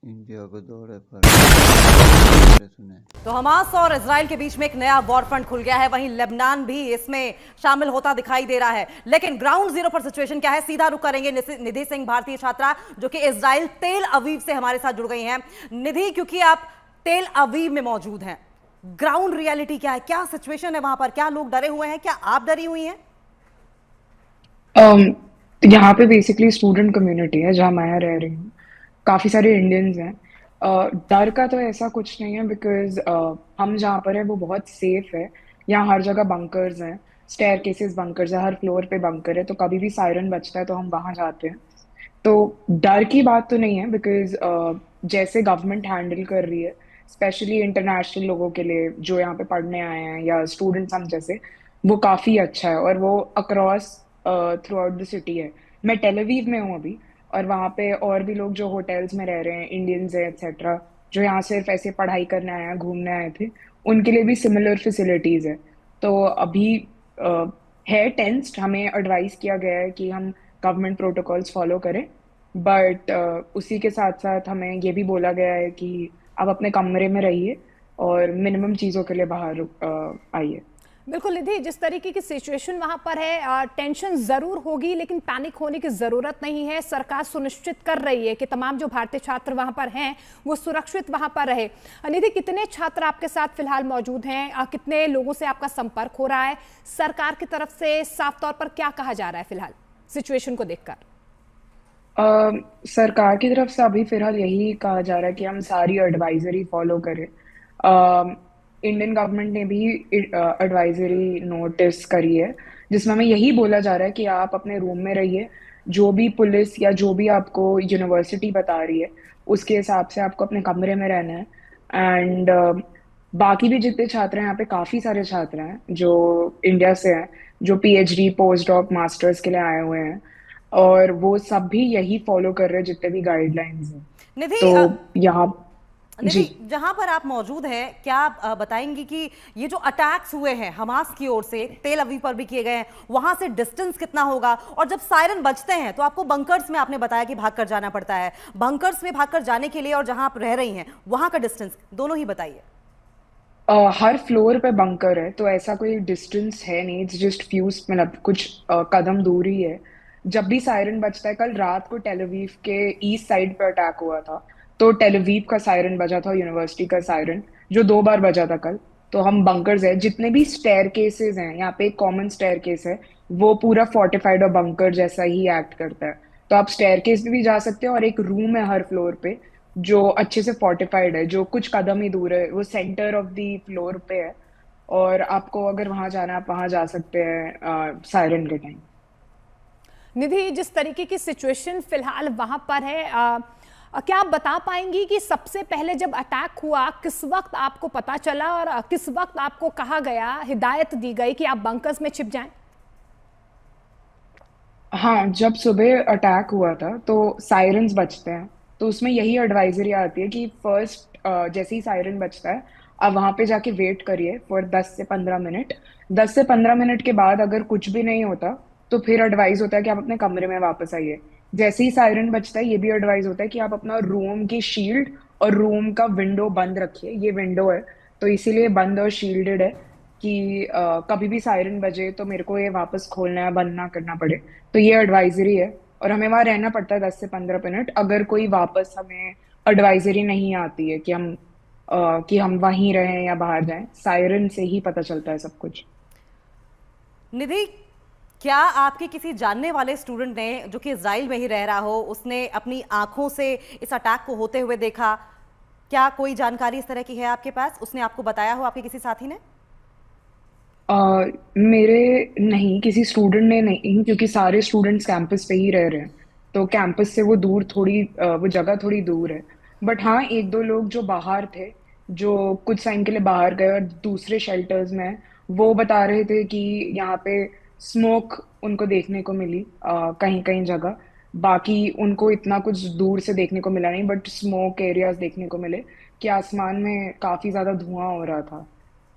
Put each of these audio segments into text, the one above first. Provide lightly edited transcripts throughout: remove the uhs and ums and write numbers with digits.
India को दौड़े पर सुने। तो हमास और इजराइल के बीच में एक नया वॉर फ्रंट खुल गया है, वहीं लेबनान भी इसमें शामिल होता दिखाई दे रहा है। लेकिन ग्राउंड जीरो पर सिचुएशन क्या है, सीधा रुख करेंगे निधि सिंह, भारतीय छात्रा जो कि इजराइल तेल अवीव से हमारे साथ जुड़ गई हैं। निधि, क्योंकि आप तेल अवीव में मौजूद हैं, ग्राउंड रियलिटी क्या है, क्या सिचुएशन है वहां पर, क्या लोग डरे हुए हैं, क्या आप डरी हुई हैं? यहाँ पे बेसिकली स्टूडेंट कम्युनिटी है जहाँ मैं रह रही हूँ। काफी सारे इंडियंस हैं। डर का तो ऐसा कुछ नहीं है बिकॉज हम जहाँ पर है वो बहुत सेफ है। यहाँ हर जगह बंकर्स हैं, स्टेयर केसेस बंकर्स है, हर फ्लोर पे बंकर है, तो कभी भी सायरन बजता है तो हम वहां जाते हैं। तो डर की बात तो नहीं है बिकॉज जैसे गवर्नमेंट हैंडल कर रही है, स्पेशली इंटरनेशनल लोगों के लिए जो यहाँ पे पढ़ने आए हैं या स्टूडेंट्स हम जैसे, वो काफी अच्छा है और वो across through out the city है। मैं टेलवीव में हूँ अभी, और वहाँ पे और भी लोग जो होटल्स में रह रहे हैं, इंडियंस हैं एक्सेट्रा, जो यहाँ सिर्फ ऐसे पढ़ाई करने आए हैं, घूमने आए थे, उनके लिए भी सिमिलर फैसिलिटीज है। तो अभी अ, है टेंस्ड, हमें एडवाइस किया गया है कि हम गवर्नमेंट प्रोटोकॉल्स फॉलो करें, बट उसी के साथ साथ हमें ये भी बोला गया है कि आप अपने कमरे में रहिए और मिनिमम चीज़ों के लिए बाहर आइए। बिल्कुल निधि, जिस तरीके की सिचुएशन वहां पर है, टेंशन जरूर होगी, लेकिन पैनिक होने की जरूरत नहीं है। सरकार सुनिश्चित कर रही है कि तमाम जो भारतीय छात्र वहां पर हैं वो सुरक्षित वहां पर रहे। निधि, कितने छात्र आपके साथ फिलहाल मौजूद हैं, कितने लोगों से आपका संपर्क हो रहा है, सरकार की तरफ से साफ तौर पर क्या कहा जा रहा है फिलहाल सिचुएशन को देखकर? सरकार की तरफ से अभी फिलहाल यही कहा जा रहा है कि हम सारी एडवाइजरी फॉलो करें। इंडियन गवर्नमेंट ने भी एडवाइजरी नोटिस करी है, जिसमें हमें यही बोला जा रहा है कि आप अपने रूम में रहिए। जो भी पुलिस या जो भी आपको यूनिवर्सिटी बता रही है उसके हिसाब से आपको अपने कमरे में रहना है। एंड बाकी भी जितने छात्र हैं, यहाँ पे काफी सारे छात्र हैं जो इंडिया से हैं, जो पीएचडी, पोस्ट डॉक, मास्टर्स के लिए आए हुए हैं, और वो सब भी यही फॉलो कर रहे हैं जितने भी गाइडलाइंस हैं। निधि, तो यहाँ निधि, जी। जहां पर आप मौजूद हैं, क्या आप बताएंगी कि ये जो अटैक्स हुए हैं हमास की ओर से, तेल अवीव पर भी किए गए हैं, वहां से डिस्टेंस कितना होगा? और जब सायरन बजते हैं तो आपको बंकर्स में, आपने बताया कि भागकर जाना पड़ता है, बंकर्स में भागकर जाने के लिए और जहां आप रह रही हैं वहां का डिस्टेंस, दोनों ही बताइए। हर फ्लोर पे बंकर है, तो ऐसा कोई डिस्टेंस है नहीं, इट्स जस्ट फ्यू, मतलब कुछ कदम दूर ही है। जब भी सायरन बजता है, कल रात को टेलवीव के ईस्ट साइड पे अटैक हुआ था, तो टेलवीव का सायरन बजा था, यूनिवर्सिटी का सायरन, जो 2 बार बजा था कल। तो हम बंकर्स है, जितने भी स्टेयर केसेस हैं, यहाँ पे एक कॉमन स्टेयर केस है, वो पूरा फोर्टिफाइड और बंकर जैसा ही एक्ट करता है। तो आप स्टेयर केस पे भी जा सकते हो, और एक रूम है हर फ्लोर पे जो अच्छे से फोर्टिफाइड है, जो कुछ कदम ही दूर है, वो सेंटर ऑफ द फ्लोर पे है, और आपको अगर वहां जाना है आप वहां जा सकते हैं सायरन के टाइम। निधि, जिस तरीके की सिचुएशन फिलहाल वहां पर है, क्या आप बता पाएंगी कि सबसे पहले जब अटैक हुआ किस वक्त आपको पता चला और किस वक्त आपको कहा गया, हिदायत दी गई कि आप बंकर्स में छिप जाएं? हाँ, जब सुबह अटैक हुआ था तो सायरन्स बजते हैं, तो उसमें यही एडवाइजरी आती है कि फर्स्ट जैसे ही सायरन बजता है आप वहां पे जाके वेट करिए फॉर 10 से 15 मिनट। 10 से 15 मिनट के बाद अगर कुछ भी नहीं होता तो फिर एडवाइस होता है कि आप अपने कमरे में वापस आइए। जैसे ही सायरन बजता है ये भी एडवाइस होता है कि आप अपना रूम की शील्ड और रूम का विंडो बंद रखिए। ये विंडो है तो इसीलिए बंद और शील्डेड है कि कभी भी सायरन बजे तो मेरे को ये वापस खोलना या बंद ना करना पड़े। तो ये एडवाइजरी है, और हमें वहां रहना पड़ता है 10 से 15 मिनट। अगर कोई वापस हमें एडवाइजरी नहीं आती है कि हम वहीं रहें या बाहर जाएं, सायरन से ही पता चलता है सब कुछ। निधि, क्या आपके किसी जानने वाले स्टूडेंट ने, जो कि इजराइल में ही रह रहा हो, उसने अपनी आंखों से इस अटैक को होते हुए देखा? क्या कोई जानकारी इस तरह की है आपके पास, उसने आपको बताया हो, आपके किसी साथी ने? मेरे नहीं, किसी स्टूडेंट ने नहीं, क्योंकि सारे स्टूडेंट्स कैंपस पे ही रह रहे हैं, तो कैंपस से वो दूर थोड़ी वो जगह थोड़ी दूर है। बट हाँ, एक दो लोग जो बाहर थे, जो कुछ टाइम के लिए बाहर गए और दूसरे शेल्टर्स में हैं, वो बता रहे थे कि यहाँ पे स्मोक उनको देखने को मिली कहीं कहीं जगह। बाकी उनको इतना कुछ दूर से देखने को मिला नहीं, बट स्मोक एरियाज देखने को मिले कि आसमान में काफी ज्यादा धुआं हो रहा था।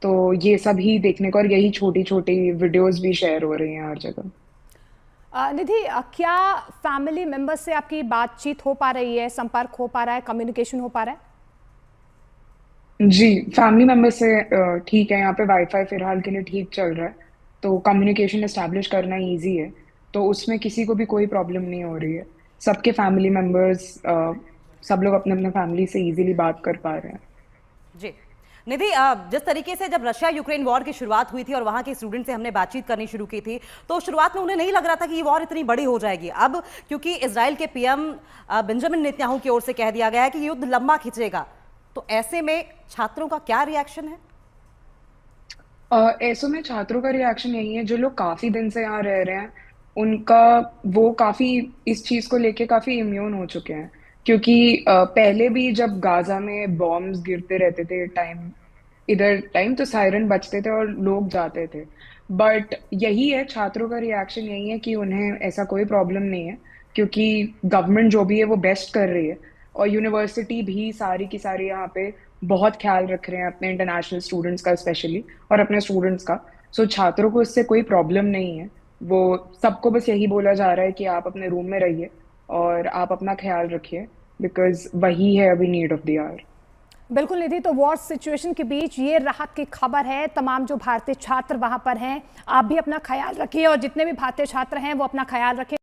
तो ये सब ही देखने को, और यही छोटी छोटी वीडियोस भी शेयर हो रही हैं हर जगह। निधि, क्या फैमिली मेंबर से आपकी बातचीत हो पा रही है, संपर्क हो पा रहा है, कम्युनिकेशन हो पा रहा है? जी, फैमिली मेंबर से ठीक है, यहाँ पे वाईफाई फिलहाल के लिए ठीक चल रहा है, तो कम्युनिकेशन एस्टैब्लिश करना ईजी है, तो उसमें किसी को भी कोई प्रॉब्लम नहीं हो रही है। सबके फैमिली मेंबर्स सब लोग अपने अपने फैमिली से इजीली बात कर पा रहे हैं। जी निधि, जिस तरीके से जब रशिया यूक्रेन वॉर की शुरुआत हुई थी और वहां के स्टूडेंट से हमने बातचीत करनी शुरू की थी, तो शुरुआत में उन्हें नहीं लग रहा था कि ये वॉर इतनी बड़ी हो जाएगी। अब क्योंकि इजराइल के पीएम बेंजामिन नेतन्याहू की ओर से कह दिया गया है कि युद्ध लंबा खिंचेगा, तो ऐसे में छात्रों का क्या रिएक्शन है? ऐसो में छात्रों का रिएक्शन यही है, जो लोग काफी दिन से यहाँ रह रहे हैं, उनका वो काफी इस चीज को लेके काफी इम्यून हो चुके हैं, क्योंकि पहले भी जब गाजा में बॉम्ब्स गिरते रहते थे इधर टाइम तो सायरन बजते थे और लोग जाते थे। बट यही है, छात्रों का रिएक्शन यही है कि उन्हें ऐसा कोई प्रॉब्लम नहीं है, क्योंकि गवर्नमेंट जो भी है वो बेस्ट कर रही है, और यूनिवर्सिटी भी सारी की सारी यहाँ पे बहुत ख्याल रख रहे हैं अपने इंटरनेशनल स्टूडेंट्स का स्पेशली, और अपने स्टूडेंट्स का। सो छात्रों को इससे कोई प्रॉब्लम नहीं है। वो सबको बस यही बोला जा रहा है कि आप अपने रूम में रहिए और आप अपना ख्याल रखिए, बिकॉज वही है अभी नीड ऑफ द आवर। बिल्कुल निधि, तो वॉर सिचुएशन के बीच ये राहत की खबर है, तमाम जो भारतीय छात्र वहां पर हैं, आप भी अपना ख्याल रखिए और जितने भी भारतीय छात्र हैं वो अपना ख्याल रखें।